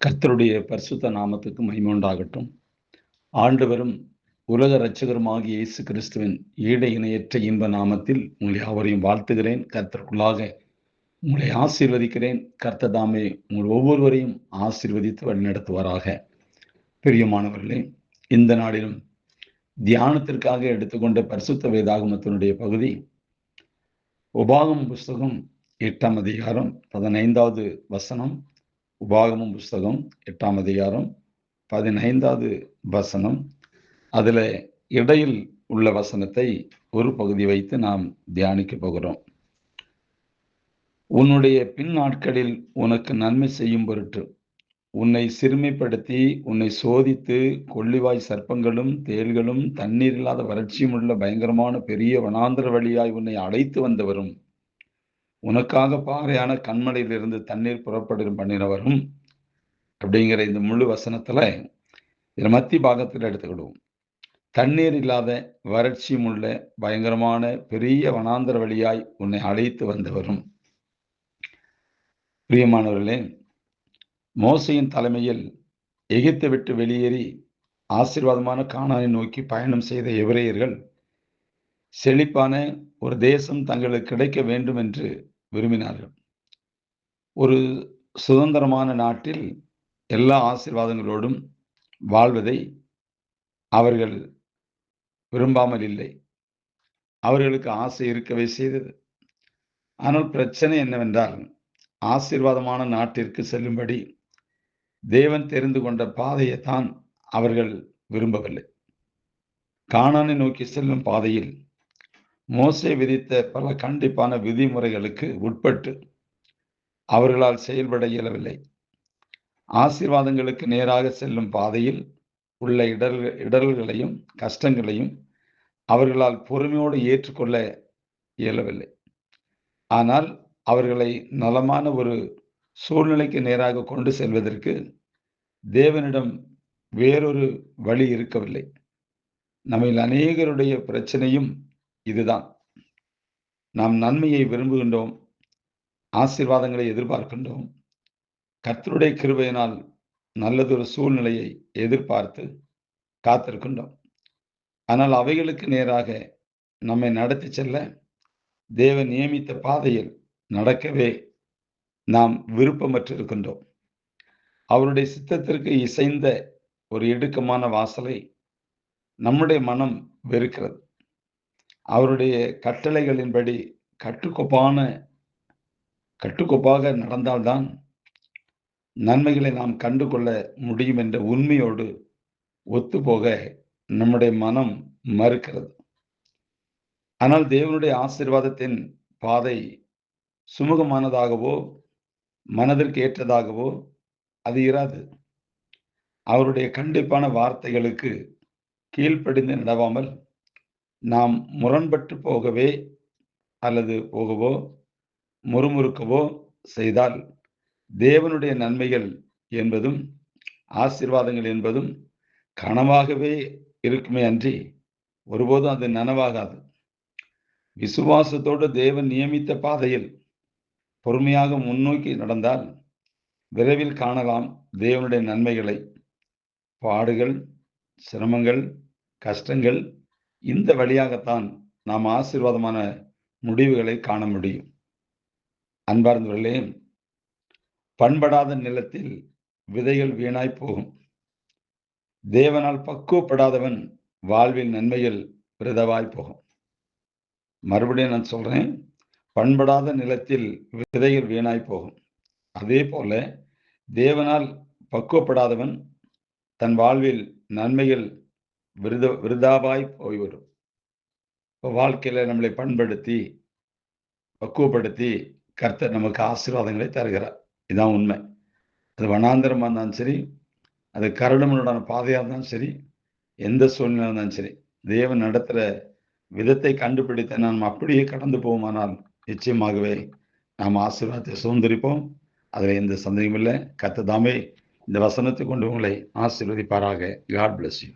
கர்த்தருடைய பரிசுத்த நாமத்துக்கு மகிமை உண்டாகட்டும். ஆண்டவரும் உலக இரட்சகருமாகிய இயேசு கிறிஸ்துவின் ஈடு இணையற்ற இன்ப நாமத்தில் உங்களை யாவரையும் வாழ்த்துகிறேன். கர்த்தருக்குள்ளாக உங்களை ஆசீர்வதிக்கிறேன். கர்த்தர் தாமே உங்கள் ஒவ்வொருவரையும் ஆசீர்வதித்து வழிநடத்துவாராக. பிரியமானவர்களே, இந்த நாளிலும் தியானத்திற்காக எடுத்துக்கொண்ட பரிசுத்த வேதாகமத்தினுடைய பகுதி உபாகமம் புஸ்தகம் 8ஆம் அதிகாரம் 15வது வசனம். உபாகமம் புஸ்தகம் 8ஆம் அதிகாரம் 15வது வசனம். அதில் இடையில் உள்ள வசனத்தை ஒரு பகுதி வைத்து நாம் தியானிக்க போகிறோம். உன்னுடைய பின் நாட்களில் உனக்கு நன்மை செய்யும் பொருட்டு உன்னை சிறுமைப்படுத்தி உன்னை சோதித்து கொள்ளிவாய் சர்ப்பங்களும் தேள்களும் தண்ணீர் இல்லாத வறட்சியும் உள்ள பயங்கரமான பெரிய வனாந்தர வழியாய் உன்னை அழைத்து வந்தவரும் உனக்காக பாறையான கண்மலையிலிருந்து தண்ணீர் புறப்படும் பண்ணினவரும் அப்படிங்கிற இந்த முழு வசனத்துல இதில் மத்திய பாகத்தில் எடுத்துக்கிடுவோம். தண்ணீர் இல்லாத வறட்சியும் உள்ள பயங்கரமான பெரிய வனாந்தர வழியாய் உன்னை அழைத்து வந்தவரும். பிரியமானவர்களே, மோசையின் தலைமையில் எகிப்தை விட்டு வெளியேறி ஆசீர்வாதமான கானானை நோக்கி பயணம் செய்த எபிரேயர்கள் செழிப்பான ஒரு தேசம் தங்களுக்கு கிடைக்க வேண்டும் என்று விரும்பினார்கள். ஒரு சுதந்திரமான நாட்டில் எல்லா ஆசீர்வாதங்களோடும் வாழ்வதை அவர்கள் விரும்பாமல் இல்லை. அவர்களுக்கு ஆசை இருக்கவே செய்தது. ஆனால் பிரச்சனை என்னவென்றால், ஆசீர்வாதமான நாட்டிற்கு செல்லும்படி தேவன் தெரிந்து கொண்ட பாதையை தான் அவர்கள் விரும்பவில்லை. கானானை நோக்கி செல்லும் பாதையில் மோசே விதித்த பல கண்டிப்பான விதிமுறைகளுக்கு உட்பட்டு அவர்களால் செயல்பட இயலவில்லை. ஆசீர்வாதங்களுக்கு நேராக செல்லும் பாதையில் உள்ள இடர்களையும் கஷ்டங்களையும் அவர்களால் பொறுமையோடு ஏற்றுக்கொள்ள இயலவில்லை. ஆனால் அவர்களை நலமான ஒரு சூழ்நிலைக்கு நேராக கொண்டு செல்வதற்கு தேவனிடம் வேறொரு வழி இருக்கவில்லை. நம்மில் அநேகருடைய பிரச்சனையும் இதுதான். நாம் நன்மையை விரும்புகின்றோம், ஆசீர்வாதங்களை எதிர்பார்க்கின்றோம், கர்த்தருடைய கிருபையினால் நல்லதொரு சூழ்நிலையை எதிர்பார்த்து காத்திருக்கின்றோம். ஆனால் அவைகளுக்கு நேராக நம்மை நடத்தி செல்ல தேவன் நியமித்த பாதையில் நடக்கவே நாம் விருப்பமற்றிருக்கின்றோம். அவருடைய சித்தத்திற்கு இசைந்த ஒரு இடுக்கமான வாசலை நம்முடைய மனம் வெறுக்கிறது. அவருடைய கட்டளைகளின்படி கட்டுக்கோப்பாக நடந்தால்தான் நன்மைகளை நாம் கண்டு கொள்ள முடியும் என்ற உண்மையோடு ஒத்துப்போக நம்முடைய மனம் மறுக்கிறது. ஆனால் தேவனுடைய ஆசீர்வாதத்தின் பாதை சுமூகமானதாகவோ மனதிற்கு ஏற்றதாகவோ அது இராது. அவருடைய கண்டிப்பான வார்த்தைகளுக்கு கீழ்ப்படிந்து நடவாமல் நாம் முரண்பட்டு போகவோ முறுமுறுக்கவோ செய்தால் தேவனுடைய நன்மைகள் என்பதும் ஆசீர்வாதங்கள் என்பதும் கனவாகவே இருக்குமே அன்றி ஒருபோதும் அது நனவாகாது. விசுவாசத்தோடு தேவன் நியமித்த பாதையில் பொறுமையாக முன்னோக்கி நடந்தால் விரைவில் காணலாம் தேவனுடைய நன்மைகளை. பாடுகள், சிரமங்கள், கஷ்டங்கள், இந்த வழியாகத்தான் நாம் ஆசீர்வாதமான முடிவுகளை காண முடியும். அன்பார்ந்தவர்களே, பண்படாத நிலத்தில் விதைகள் வீணாய் போகும். தேவனால் பக்குவப்படாதவன் வாழ்வில் நன்மைகள் விரதவாய் போகும். மறுபடியும் நான் சொல்றேன், பண்படாத நிலத்தில் விதைகள் வீணாய் போகும். அதே போல தேவனால் பக்குவப்படாதவன் தன் வாழ்வில் நன்மைகள் விருதாவாய் போய்விடும். இப்போ வாழ்க்கையில நம்மளை பண்படுத்தி பக்குவப்படுத்தி கர்த்தர் நமக்கு ஆசீர்வாதங்களை தருகிறார். இதுதான் உண்மை. அது வனாந்தரமாக இருந்தாலும் சரி, அது கரடுமுரடான பாதையாக இருந்தாலும் சரி, எந்த சூழ்நிலை இருந்தாலும் சரி, தேவன் நடத்துகிற விதத்தை கண்டுபிடித்த நாம் அப்படியே கடந்து போவோமானால் நிச்சயமாகவே நாம் ஆசீர்வாதத்தை சுதந்திரிப்போம். அதில் எந்த சந்தேகமும் இல்லை. கர்த்தர் தாமே இந்த வசனத்தை கொண்டு உங்களை ஆசீர்வதிப்பாராக. God bless you.